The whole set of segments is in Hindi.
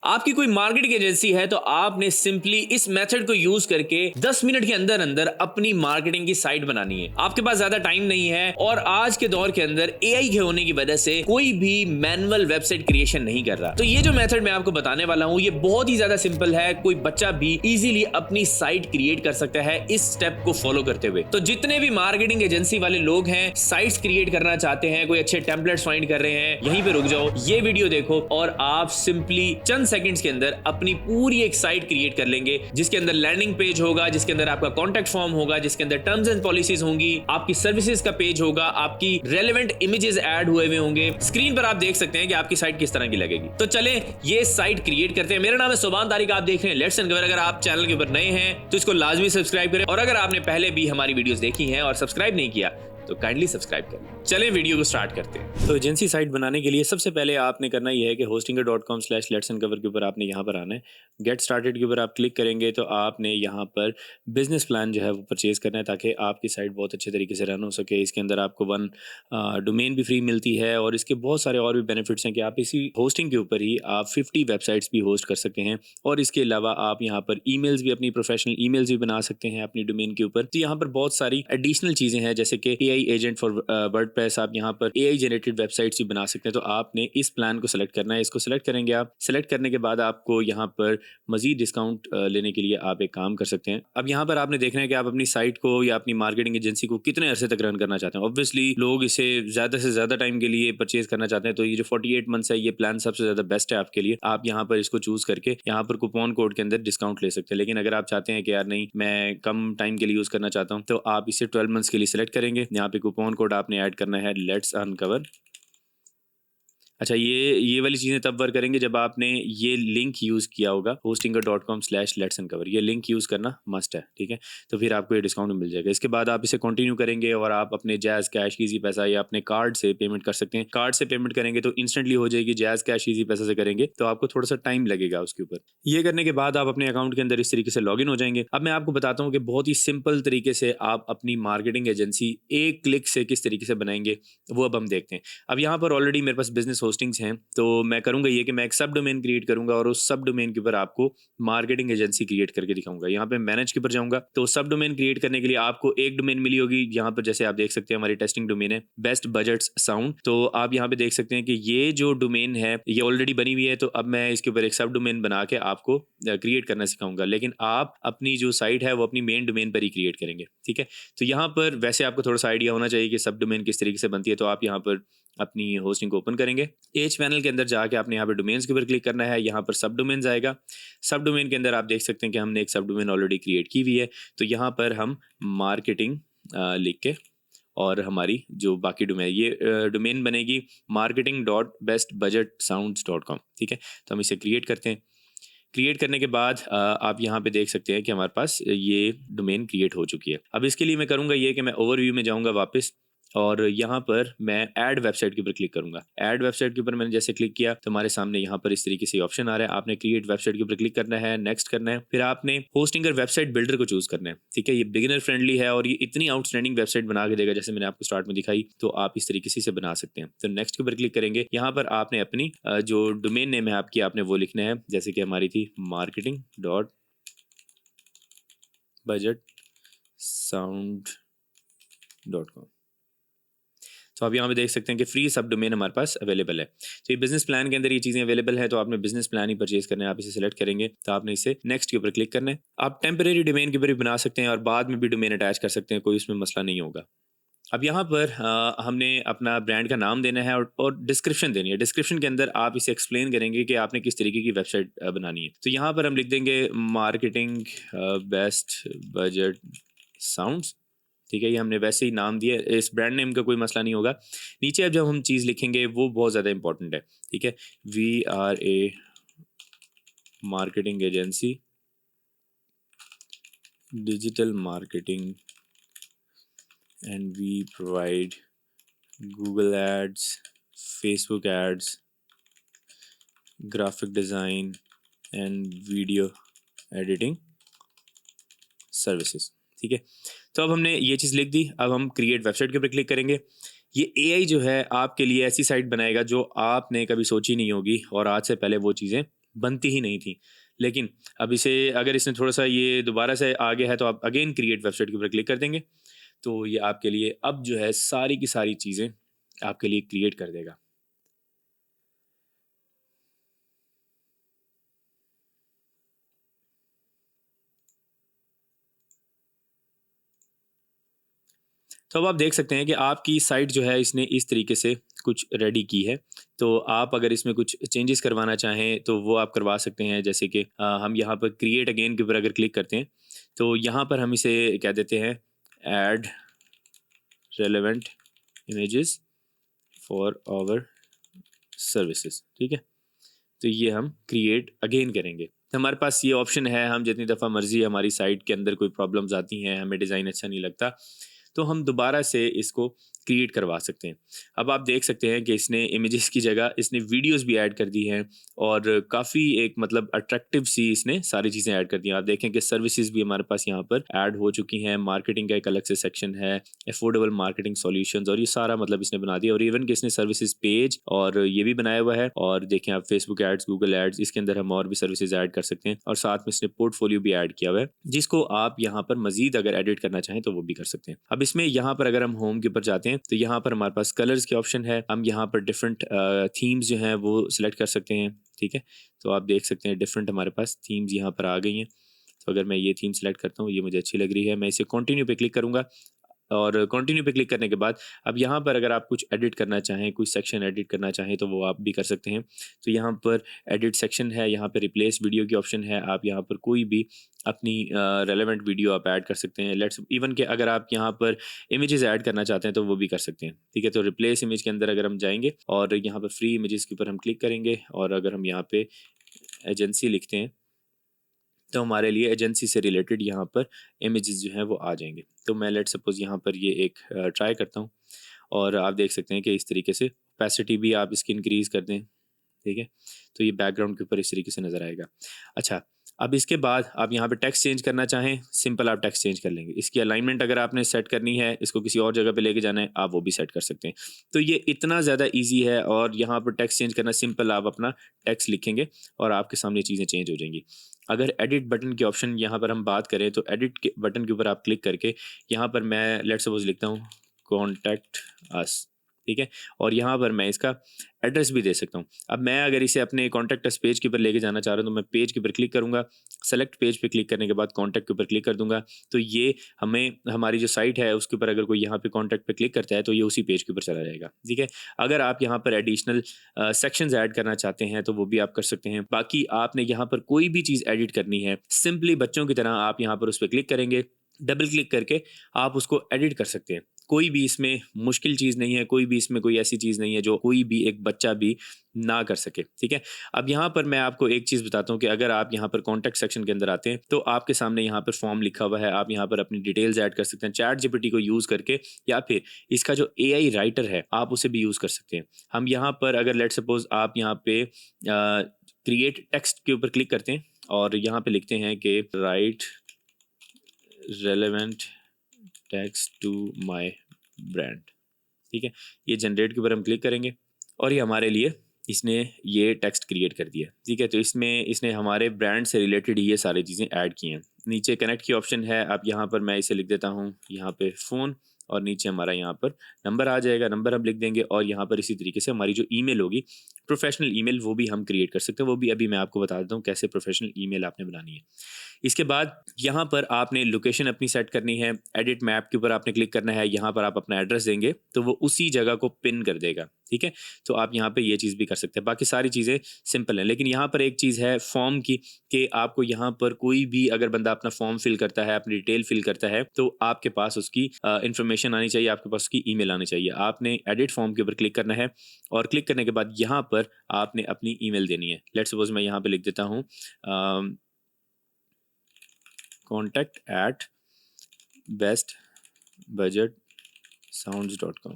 आपकी कोई मार्केटिंग एजेंसी है तो आपने सिंपली इस मेथड को यूज करके 10 मिनट के अंदर अंदर अपनी मार्केटिंग की साइट बनानी है। आपके पास ज्यादा टाइम नहीं है और आज के दौर के अंदर एआई के होने की वजह से कोई भी मैनुअल वेबसाइट क्रिएशन नहीं कर रहा। तो ये जो मेथड मैं आपको बताने वाला हूं ये बहुत ही ज्यादा सिंपल है, कोई बच्चा भी इजीली अपनी साइट क्रिएट कर सकता है इस स्टेप को फॉलो करते हुए। तो जितने भी मार्केटिंग एजेंसी वाले लोग हैं, साइट्स क्रिएट करना चाहते हैं, कोई अच्छे टेम्पलेट्स फाइंड कर रहे हैं, यहीं पे रुक जाओ, ये वीडियो देखो और आप सिंपली चंद सेकंड्स के अंदर अपनी पूरी एक साइट क्रिएट कर लेंगे, जिसके अंदर लैंडिंग पेज होगा, जिसके अंदर आपका कॉन्टैक्ट फॉर्म होगा, जिसके अंदर टर्म्स एंड पॉलिसीज होंगी, आपकी सर्विसेज का पेज होगा, आपकी रेलेवेंट इमेजेस ऐड हुए होंगे। स्क्रीन पर आप देख सकते हैं कि आपकी साइट किस तरह की लगेगी। तो चले ये साइट क्रिएट करते हैं। मेरा नाम है सुभान तारिक, आप देख रहे हैं लेट्स अनकवर। अगर आप चैनल के ऊपर नए हैं तो इसको लाजमी सब्सक्राइब करें और अगर आपने पहले भी हमारी वीडियोस देखी हैं और सब्सक्राइब नहीं किया तो काइंडली सब्सक्राइब करें। चलें वीडियो को स्टार्ट करते हैं। तो एजेंसी साइट बनाने के लिए सबसे पहले आपने करना यह है कि hostingr.com/letsandcover के ऊपर आपने यहाँ पर आना है। गेट स्टार्टेड के ऊपर आप क्लिक करेंगे तो आपने यहाँ पर बिजनेस प्लान जो है वो परचेज करना है ताकि आपकी साइट बहुत अच्छे तरीके से रन हो सके। इसके अंदर आपको 1 डोमेन भी फ्री मिलती है और इसके बहुत सारे और भी बेनिफिट्स हैं कि आप इसी होस्टिंग के ऊपर ही आप 50 वेबसाइट्स भी होस्ट कर सकते हैं और इसके अलावा आप यहाँ पर ईमेल्स भी, अपनी प्रोफेशनल ईमेल्स भी बना सकते हैं अपनी डोमेन के ऊपर। तो यहाँ पर बहुत सारी एडिशनल चीज़ें हैं जैसे कि एआई एजेंट फॉर वर्डप्रेस, आप यहाँ पर एआई जनरेटेड वेबसाइट्स भी बना सकते हैं। तो आपने इस प्लान को सेलेक्ट करना है। इसको सेलेक्ट करेंगे आप। सेलेक्ट करने के बाद आपको यहाँ पर मजीद डिस्काउंट लेने के लिए आप एक काम कर सकते हैं। अब यहाँ पर आपने देखना है कि आप अपनी साइट को या अपनी मार्केटिंग एजेंसी को कितने अरसे तक रन करना चाहते हैं। ऑब्वियसली लोग इसे ज़्यादा से ज़्यादा टाइम के लिए परचेज करना चाहते हैं, तो ये जो 48 मंथ्स है ये प्लान सबसे ज़्यादा बेस्ट है आपके लिए। आप यहाँ पर इसको चूज़ करके यहाँ पर कूपन कोड के अंदर डिस्काउंट ले सकते हैं। लेकिन अगर आप चाहते हैं कि यार नहीं, मैं कम टाइम के लिए यूज़ करना चाहता हूँ, तो आप इसे 12 मंथ्स के लिए सेलेक्ट करेंगे। यहाँ पे कूपन कोड आपने ऐड करना है लेट्स अनकवर। अच्छा, ये वाली चीज़ें तब वर्क करेंगे जब आपने ये लिंक यूज़ किया होगा hostingr.com/letsandcover। ये लिंक यूज़ करना मस्ट है, ठीक है। तो फिर आपको ये डिस्काउंट मिल जाएगा। इसके बाद आप इसे कंटिन्यू करेंगे और आप अपने जैज़ कैश, ईजी पैसा या अपने कार्ड से पेमेंट कर सकते हैं। कार्ड से पेमेंट करेंगे तो इंस्टेंटली हो जाएगी। जैज़ कैश, ईजी पैसा से करेंगे तो आपको थोड़ा सा टाइम लगेगा उसके ऊपर। ये करने के बाद आप अपने अकाउंट के अंदर इस तरीके से लॉगिन हो जाएंगे। अब मैं आपको बताता हूँ कि बहुत ही सिंपल तरीके से आप अपनी मार्केटिंग एजेंसी एक क्लिक से किस तरीके से बनाएंगे, वो अब हम देखते हैं। अब यहाँ पर ऑलरेडी मेरे पास बिजनेस होस्टिंग्स हैं, तो मैं करूंगा ये कि मैं एक सब डोमेन क्रिएट करूंगा और उस सब डोमेन के ऊपर आपको मार्केटिंग एजेंसी क्रिएट करके दिखाऊंगा। यहाँ पे मैनेज के ऊपर जाऊंगा तो सब डोमेन क्रिएट करने के लिए आपको एक डोमेन मिली होगी। यहाँ पर जैसे आप देख सकते हैं हमारी टेस्टिंग डोमेन है बेस्ट बजट साउंड। तो आप यहाँ पे देख सकते हैं कि ये जो डोमेन है ये ऑलरेडी बनी हुई है। तो अब मैं इसके ऊपर एक सब डोमेन बना के आपको क्रिएट करना सिखाऊंगा, लेकिन आप अपनी जो साइट है वो अपनी मेन डोमेन पर ही क्रिएट करेंगे, ठीक है। तो यहाँ पर वैसे आपको थोड़ा सा आइडिया होना चाहिए कि सब डोमेन किस तरीके से बनती है। तो आप यहाँ पर अपनी होस्टिंग को ओपन करेंगे। एज पैनल के अंदर जाके आपने यहाँ पर डोमेन्स के ऊपर क्लिक करना है। यहाँ पर सब डोमेन्स आएगा। सब डोमेन के अंदर आप देख सकते हैं कि हमने एक सब डोमेन ऑलरेडी क्रिएट की हुई है। तो यहाँ पर हम मार्केटिंग लिख के और हमारी जो बाकी डोमेन, ये डोमेन बनेगी marketing.bestbudgetsounds.com, ठीक है। तो हम इसे क्रिएट करते हैं। क्रिएट करने के बाद आप यहाँ पे देख सकते हैं कि हमारे पास ये डोमेन क्रिएट हो चुकी है। अब इसके लिए मैं करूँगा ये कि मैं ओवरव्यू में जाऊँगा वापस और यहाँ पर मैं ऐड वेबसाइट के ऊपर क्लिक करूँगा। ऐड वेबसाइट के ऊपर मैंने जैसे क्लिक किया तो हमारे सामने यहाँ पर इस तरीके से ऑप्शन आ रहा है। आपने क्रिएट वेबसाइट के ऊपर क्लिक करना है, नेक्स्ट करना है, फिर आपने होस्टिंगर वेबसाइट बिल्डर को चूज करना है, ठीक है। ये बिगिनर फ्रेंडली है और ये इतनी आउटस्टैंडिंग वेबसाइट बना के देगा जैसे मैंने आपको स्टार्ट में दिखाई। तो आप इस तरीके से इसे बना सकते हैं। तो नेक्स्ट के ऊपर क्लिक करेंगे। यहाँ पर आपने अपनी जो डोमेन नेम है आपकी, आपने वो लिखना है जैसे कि हमारी थी marketing.budgetsound.com। तो आप यहाँ पे देख सकते हैं कि फ्री सब डोमेन हमारे पास अवेलेबल है। तो ये बिजनेस प्लान के अंदर ये चीज़ें अवेलेबल है। तो आपने बिजनेस प्लान ही परचेज करना है। आप इसे सेलेक्ट करेंगे तो आपने इसे नेक्स्ट के ऊपर क्लिक करना है। आप टेम्परेरी डोमेन के ऊपर भी बना सकते हैं और बाद में भी डोमेन अटैच कर सकते हैं, कोई उसमें मसला नहीं होगा। अब यहाँ पर हमने अपना ब्रांड का नाम देना है और डिस्क्रिप्शन देनी है। डिस्क्रिप्शन के अंदर आप इसे एक्सप्लेन करेंगे कि आपने किस तरीके की वेबसाइट बनानी है। तो यहाँ पर हम लिख देंगे मार्केटिंग बेस्ट बजट साउंड्स, ठीक है। ये हमने वैसे ही नाम दिया, इस ब्रांड नेम का कोई मसला नहीं होगा। नीचे अब जब हम चीज़ लिखेंगे वो बहुत ज़्यादा इंपॉर्टेंट है, ठीक है। We are a marketing agency, digital marketing and we provide Google ads, Facebook ads, graphic design and video editing services, ठीक है। तो अब हमने ये चीज़ लिख दी। अब हम क्रिएट वेबसाइट के ऊपर क्लिक करेंगे। ये एआई जो है आपके लिए ऐसी साइट बनाएगा जो आपने कभी सोची नहीं होगी और आज से पहले वो चीज़ें बनती ही नहीं थी। लेकिन अब इसे अगर इसने थोड़ा-सा ये दोबारा से आ गया है तो आप अगेन क्रिएट वेबसाइट के ऊपर क्लिक कर देंगे, तो ये आपके लिए अब जो है सारी की सारी चीज़ें आपके लिए क्रिएट कर देगा। तो अब आप देख सकते हैं कि आपकी साइट जो है इसने इस तरीके से कुछ रेडी की है। तो आप अगर इसमें कुछ चेंजेस करवाना चाहें तो वो आप करवा सकते हैं। जैसे कि हम यहाँ पर क्रिएट अगेन के ऊपर अगर क्लिक करते हैं तो यहाँ पर हम इसे कह देते हैं add relevant images for our services. ठीक है, तो ये हम क्रिएट अगेन करेंगे। तो हमारे पास ये ऑप्शन है, हम जितनी दफ़ा मर्जी हमारी साइट के अंदर कोई प्रॉब्लम्स आती हैं, हमें डिज़ाइन अच्छा नहीं लगता, तो हम दोबारा से इसको क्रिएट करवा सकते हैं। अब आप देख सकते हैं कि इसने इमेजेस की जगह इसने वीडियोस भी ऐड कर दी हैं और काफ़ी एक मतलब अट्रैक्टिव सी इसने सारी चीज़ें ऐड कर दी हैं। आप देखें कि सर्विसेज भी हमारे पास यहाँ पर ऐड हो चुकी हैं, मार्केटिंग का एक अलग से सेक्शन है, अफोर्डेबल मार्केटिंग सॉल्यूशंस, और ये सारा मतलब इसने बना दिया। और इवन कि इसने सर्विसेज पेज और ये भी बनाया हुआ है। और देखें आप फेसबुक एड्स, गूगल एड्स, इसके अंदर हम और भी सर्विसेज ऐड कर सकते हैं। और साथ में इसने पोर्टफोलियो भी ऐड किया हुआ है, जिसको आप यहाँ पर मजीद अगर एडिट करना चाहें तो वो भी कर सकते हैं। अब इसमें यहाँ पर अगर हम होम के ऊपर जाते हैं तो यहाँ पर हमारे पास कलर्स के ऑप्शन है। हम यहाँ पर डिफरेंट थीम्स जो हैं वो सिलेक्ट कर सकते हैं। ठीक है, तो आप देख सकते हैं डिफरेंट हमारे पास थीम्स यहाँ पर आ गई हैं। तो अगर मैं ये थीम सेलेक्ट करता हूँ, ये मुझे अच्छी लग रही है, मैं इसे कंटिन्यू पे क्लिक करूँगा। और कंटिन्यू पे क्लिक करने के बाद अब यहाँ पर अगर आप कुछ एडिट करना चाहें, कुछ सेक्शन एडिट करना चाहें तो वो आप भी कर सकते हैं। तो यहाँ पर एडिट सेक्शन है, यहाँ पर रिप्लेस वीडियो की ऑप्शन है। आप यहाँ पर कोई भी अपनी रेलेवेंट वीडियो आप ऐड कर सकते हैं। लेट्स इवन के अगर आप यहाँ पर इमेजेस ऐड करना चाहते हैं तो वो भी कर सकते हैं। ठीक है, तो रिप्लेस इमेज के अंदर अगर हम जाएंगे और यहाँ पर फ्री इमेजेस के ऊपर हम क्लिक करेंगे और अगर हम यहाँ पे एजेंसी लिखते हैं तो हमारे लिए एजेंसी से रिलेटेड यहाँ पर इमेजेस जो हैं वो आ जाएंगे। तो मैं लेट सपोज़ यहाँ पर ये एक ट्राई करता हूँ और आप देख सकते हैं कि इस तरीके से ओपेसिटी भी आप इसकी इंक्रीज़ कर दें। ठीक है, तो ये बैकग्राउंड के ऊपर इस तरीके से नज़र आएगा। अच्छा, अब इसके बाद आप यहाँ पे टेक्स्ट चेंज करना चाहें, सिंपल आप टेक्स्ट चेंज कर लेंगे। इसकी अलाइनमेंट अगर आपने सेट करनी है, इसको किसी और जगह पे लेके जाना है, आप वो भी सेट कर सकते हैं। तो ये इतना ज़्यादा ईजी है और यहाँ पर टेक्स्ट चेंज करना सिंपल, आप अपना टेक्स्ट लिखेंगे और आपके सामने चीज़ें चेंज हो जाएंगी। अगर एडिट बटन के ऑप्शन यहाँ पर हम बात करें तो एडिट के बटन के ऊपर आप क्लिक करके यहाँ पर मैं लेट्स सपोज लिखता हूँ कॉन्टैक्ट अस। ठीक है, और यहाँ पर मैं इसका एड्रेस भी दे सकता हूँ। अब मैं अगर इसे अपने कॉन्टैक्ट अस पेज के ऊपर लेके जाना चाह रहा हूँ तो मैं पेज के ऊपर क्लिक करूँगा, सेलेक्ट पेज पे क्लिक करने के बाद कॉन्टैक्ट के ऊपर क्लिक कर दूंगा। तो ये हमें हमारी जो साइट है उसके ऊपर अगर कोई यहाँ पे कॉन्टैक्ट पे क्लिक करता है तो ये उसी पेज के ऊपर चला जाएगा। ठीक है, अगर आप यहाँ पर एडिशनल सेक्शंस ऐड करना चाहते हैं तो वो भी आप कर सकते हैं। बाकी आपने यहाँ पर कोई भी चीज़ एडिट करनी है, सिंपली बच्चों की तरह आप यहाँ पर उस पर क्लिक करेंगे, डबल क्लिक करके आप उसको एडिट कर सकते हैं। कोई भी इसमें मुश्किल चीज़ नहीं है, कोई भी इसमें कोई ऐसी चीज़ नहीं है जो कोई भी एक बच्चा भी ना कर सके। ठीक है, अब यहाँ पर मैं आपको एक चीज़ बताता हूँ कि अगर आप यहाँ पर कॉन्टैक्ट सेक्शन के अंदर आते हैं तो आपके सामने यहाँ पर फॉर्म लिखा हुआ है। आप यहाँ पर अपनी डिटेल्स ऐड कर सकते हैं चैट जीपीटी को यूज़ करके, या फिर इसका जो एआई राइटर है आप उसे भी यूज़ कर सकते हैं। हम यहाँ पर अगर लेट सपोज आप यहाँ पे क्रिएट टेक्स्ट के ऊपर क्लिक करते हैं और यहाँ पे लिखते हैं कि write relevant text to my brand. ठीक है, ये जनरेट के ऊपर हम क्लिक करेंगे और ये हमारे लिए इसने ये टेक्स्ट क्रिएट कर दिया। ठीक है, तो इसमें इसने हमारे ब्रांड से रिलेटेड ये सारी चीज़ें ऐड की हैं। नीचे कनेक्ट की ऑप्शन है, आप यहाँ पर मैं इसे लिख देता हूँ यहाँ पे फ़ोन और नीचे हमारा यहाँ पर नंबर आ जाएगा, नंबर हम लिख देंगे और यहाँ पर इसी तरीके से हमारी जो ईमेल होगी प्रोफेशनल ईमेल वो भी हम क्रिएट कर सकते हैं। वो भी अभी मैं आपको बता देता हूँ कैसे प्रोफेशनल ईमेल आपने बनानी है। इसके बाद यहाँ पर आपने लोकेशन अपनी सेट करनी है, एडिट मैप के ऊपर आपने क्लिक करना है, यहाँ पर आप अपना एड्रेस देंगे तो वो उसी जगह को पिन कर देगा। ठीक है, तो आप यहाँ पे ये चीज़ भी कर सकते हैं। बाकी सारी चीज़ें सिंपल हैं, लेकिन यहाँ पर एक चीज़ है फॉर्म की कि आपको यहाँ पर कोई भी अगर बंदा अपना फॉर्म फिल करता है, अपनी डिटेल फिल करता है तो आपके पास उसकी इन्फॉर्मेशन आनी चाहिए, आपके पास उसकी ईमेल आनी चाहिए। आपने एडिट फॉर्म के ऊपर क्लिक करना है और क्लिक करने के बाद यहाँ पर आपने अपनी ईमेल देनी है। लेट्स सपोज मैं यहाँ पे लिख देता हूँ contact@bestbudgetsounds.com।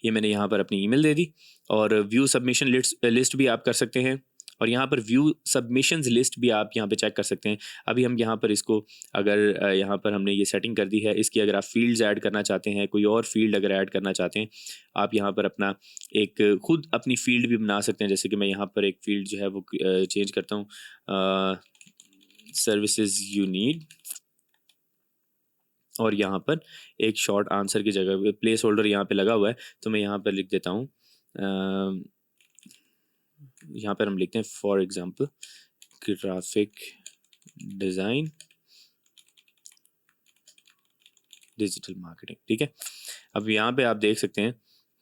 ये मैंने यहाँ पर अपनी ईमेल दे दी और व्यू सबमिशन लिस्ट भी आप कर सकते हैं। और यहाँ पर व्यू सबमिशंस लिस्ट भी आप यहाँ पे चेक कर सकते हैं। अभी हम यहाँ पर इसको अगर यहाँ पर हमने ये सेटिंग कर दी है, इसकी अगर आप फील्ड्स ऐड करना चाहते हैं, कोई और फील्ड अगर ऐड करना चाहते हैं, आप यहाँ पर अपना एक खुद अपनी फील्ड भी बना सकते हैं। जैसे कि मैं यहाँ पर एक फील्ड जो है वो चेंज करता हूँ, सर्विसेज यू नीड, और यहाँ पर एक शॉर्ट आंसर की जगह प्लेस होल्डर यहाँ पे लगा हुआ है, तो मैं यहाँ पर लिख देता हूँ, यहाँ पर हम लिखते हैं for example graphic design digital marketing. ठीक है, अब यहाँ पे आप देख सकते हैं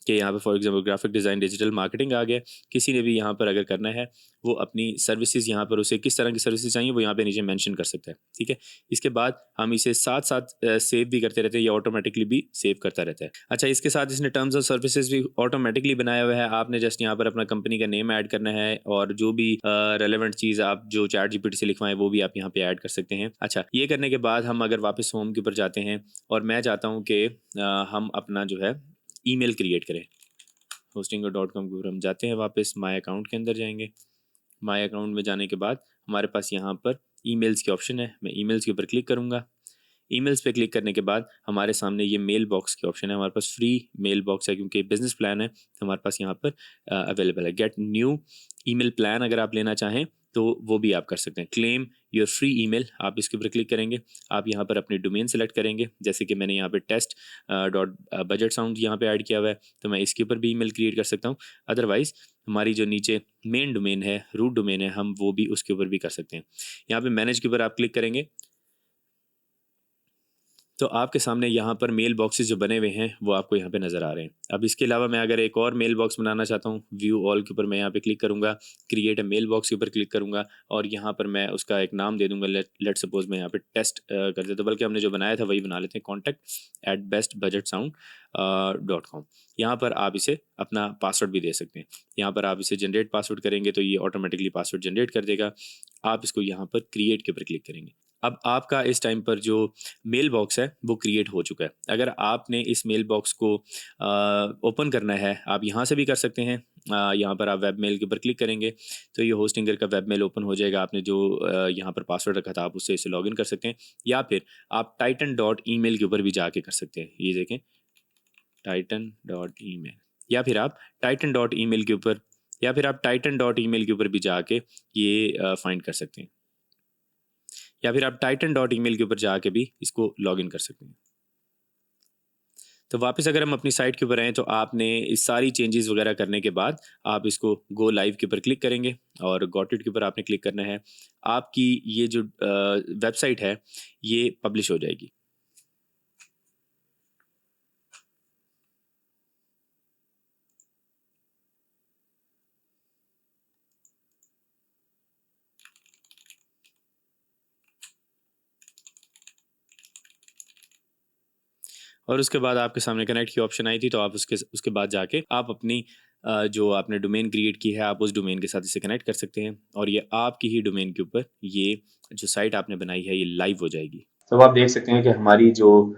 कि यहाँ पे for example graphic design digital marketing आ गया। किसी ने भी यहाँ पर अगर करना है, वो अपनी सर्विसेज यहाँ पर उसे किस तरह की सर्विसेज चाहिए वो यहाँ पे नीचे मेंशन कर सकता है। ठीक है, इसके बाद हम इसे साथ साथ सेव भी करते रहते हैं, या ऑटोमेटिकली भी सेव करता रहता है। अच्छा, इसके साथ इसने टर्म्स ऑफ सर्विसेज भी ऑटोमेटिकली बनाया हुआ है। आपने जस्ट यहाँ पर अपना कंपनी का नेम ऐड करना है, और जो भी रेलेवेंट चीज़ आप जो चैट जीपीटी से लिखवाएं वो भी आप यहाँ पे ऐड कर सकते हैं। अच्छा, ये करने के बाद हम अगर वापस होम के ऊपर जाते हैं, और मैं चाहता हूँ कि हम अपना जो है ईमेल क्रिएट करें, hostingo.com के ऊपर हम जाते हैं, वापस माय अकाउंट के अंदर जाएंगे। माय अकाउंट में जाने के बाद हमारे पास यहाँ पर ईमेल्स की ऑप्शन है, मैं ईमेल्स के ऊपर क्लिक करूँगा। ईमेल्स पे क्लिक करने के बाद हमारे सामने ये मेल बॉक्स की ऑप्शन है। हमारे पास फ्री मेल बॉक्स है, क्योंकि बिजनेस प्लान है तो हमारे पास यहाँ पर अवेलेबल है। गेट न्यू ईमेल प्लान अगर आप लेना चाहें तो वो भी आप कर सकते हैं। क्लेम योर फ्री ईमेल, आप इसके ऊपर क्लिक करेंगे, आप यहाँ पर अपनी डोमेन सेलेक्ट करेंगे। जैसे कि मैंने यहाँ पे test.budgetsound यहाँ पे ऐड किया हुआ है, तो मैं इसके ऊपर भी ईमेल क्रिएट कर सकता हूँ। अदरवाइज हमारी जो नीचे मेन डोमेन है, रूट डोमेन है, हम वो भी उसके ऊपर भी कर सकते हैं। यहाँ पे मैनेज के ऊपर आप क्लिक करेंगे तो आपके सामने यहाँ पर मेल बॉक्सेस जो बने हुए हैं वो आपको यहाँ पे नज़र आ रहे हैं। अब इसके अलावा मैं अगर एक और मेल बॉक्स बनाना चाहता हूँ, व्यू ऑल के ऊपर मैं यहाँ पे क्लिक करूँगा, क्रिएट अ मेल बॉक्स के ऊपर क्लिक करूँगा, और यहाँ पर मैं उसका एक नाम दे दूँगा। लेट सपोज मैं यहाँ पे टेस्ट कर देता हूँ, बल्कि हमने जो बनाया था वही बना लेते हैं, contact@bestbudgetsound.com। यहाँ पर आप इसे अपना पासवर्ड भी दे सकते हैं। यहाँ पर आप इसे जनरेट पासवर्ड करेंगे तो ये ऑटोमेटिकली पासवर्ड जनरेट कर देगा। आप इसको यहाँ पर क्रिएट के ऊपर क्लिक करेंगे। अब आपका इस टाइम पर जो मेल बॉक्स है वो क्रिएट हो चुका है। अगर आपने इस मेल बॉक्स को ओपन करना है, आप यहाँ से भी कर सकते हैं। यहाँ पर आप वेब मेल के ऊपर क्लिक करेंगे तो ये होस्टिंगर का वेब मेल ओपन हो जाएगा। आपने जो यहाँ पर पासवर्ड रखा था आप उससे इसे लॉगिन कर सकते हैं, या फिर आप titan.email के ऊपर भी जाके कर सकते हैं। ये देखें titan.email, या फिर आप titan.email के ऊपर भी जाके ये फाइंड कर सकते हैं, या फिर आप titan.email के ऊपर जाके भी इसको लॉगिन कर सकते हैं। तो वापस अगर हम अपनी साइट के ऊपर आएँ तो आपने इस सारी चेंजेस वगैरह करने के बाद आप इसको गो लाइव के ऊपर क्लिक करेंगे, और गॉट इट के ऊपर आपने क्लिक करना है। आपकी ये जो वेबसाइट है ये पब्लिश हो जाएगी। और उसके बाद आपके सामने कनेक्ट की ऑप्शन आई थी, तो आप उसके बाद जाके आप अपनी जो आपने डोमेन क्रिएट की है आप उस डोमेन के साथ इसे कनेक्ट कर सकते हैं, और ये आपकी ही डोमेन के ऊपर ये जो साइट आपने बनाई है ये लाइव हो जाएगी। तो आप देख सकते हैं कि हमारी जो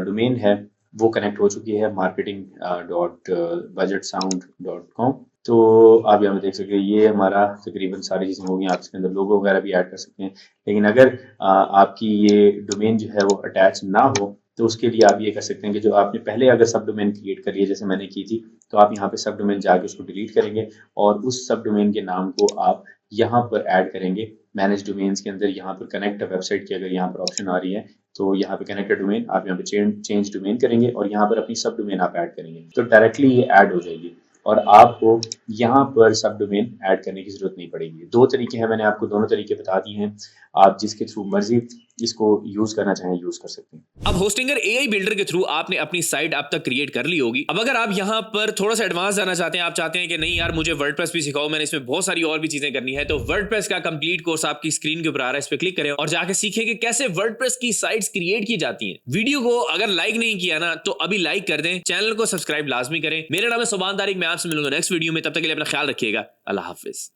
डोमेन है वो कनेक्ट हो चुकी है marketing.budgetsound.com। तो आप यहाँ पे देख सकते हैं ये हमारा तकरीबन सारी चीज़ें होंगी। आप इसके अंदर लोगो वगैरह भी ऐड कर सकते हैं, लेकिन अगर आपकी ये डोमेन जो है वो अटैच ना हो तो उसके लिए आप ये कर सकते हैं कि जो आपने पहले अगर सब डोमेन क्रिएट करी है जैसे मैंने की थी, तो आप यहाँ पे सब डोमेन जाके उसको डिलीट करेंगे और उस सब डोमेन के नाम को आप यहाँ पर ऐड करेंगे मैनेज डोमेन्स के अंदर। यहाँ पर कनेक्ट वेबसाइट की अगर यहाँ पर ऑप्शन आ रही है तो यहाँ पे कनेक्ट डोमेन आप यहाँ पे चेंज डोमेन करेंगे और यहाँ पर अपनी सब डोमेन आप ऐड करेंगे, तो डायरेक्टली ये ऐड हो जाएगी और आपको यहाँ पर सब डोमेन ऐड करने की जरूरत नहीं पड़ेगी। दो तरीके हैं, मैंने आपको दोनों तरीके बता दिए हैं, आप जिसके थ्रू मर्जी इसको यूज करना चाहें यूज कर सकते हैं। अब होस्टिंगर एआई बिल्डर के थ्रू आपने अपनी साइट अब तक क्रिएट कर ली होगी। अब अगर आप यहाँ पर थोड़ा सा एडवांस जाना चाहते हैं, आप चाहते हैं कि नहीं यार मुझे वर्डप्रेस भी सिखाओ, मैंने इसमें बहुत सारी और भी चीजें करनी है, तो वर्डप्रेस का कंप्लीट कोर्स आपकी स्क्रीन के ऊपर आ रहा है, इस पे क्लिक करें और जाके सीखें कि कैसे वर्डप्रेस की साइट्स क्रिएट की जाती हैं। वीडियो को अगर लाइक नहीं किया ना तो अभी लाइक कर दें, चैनल को सब्सक्राइब लाजमी करें। मेरा नाम है सुभान तारिक, मैं आपसे मिलूंगा नेक्स्ट वीडियो में, तब तक के लिए अपना ख्याल रखिएगा। अल्लाह हाफिज।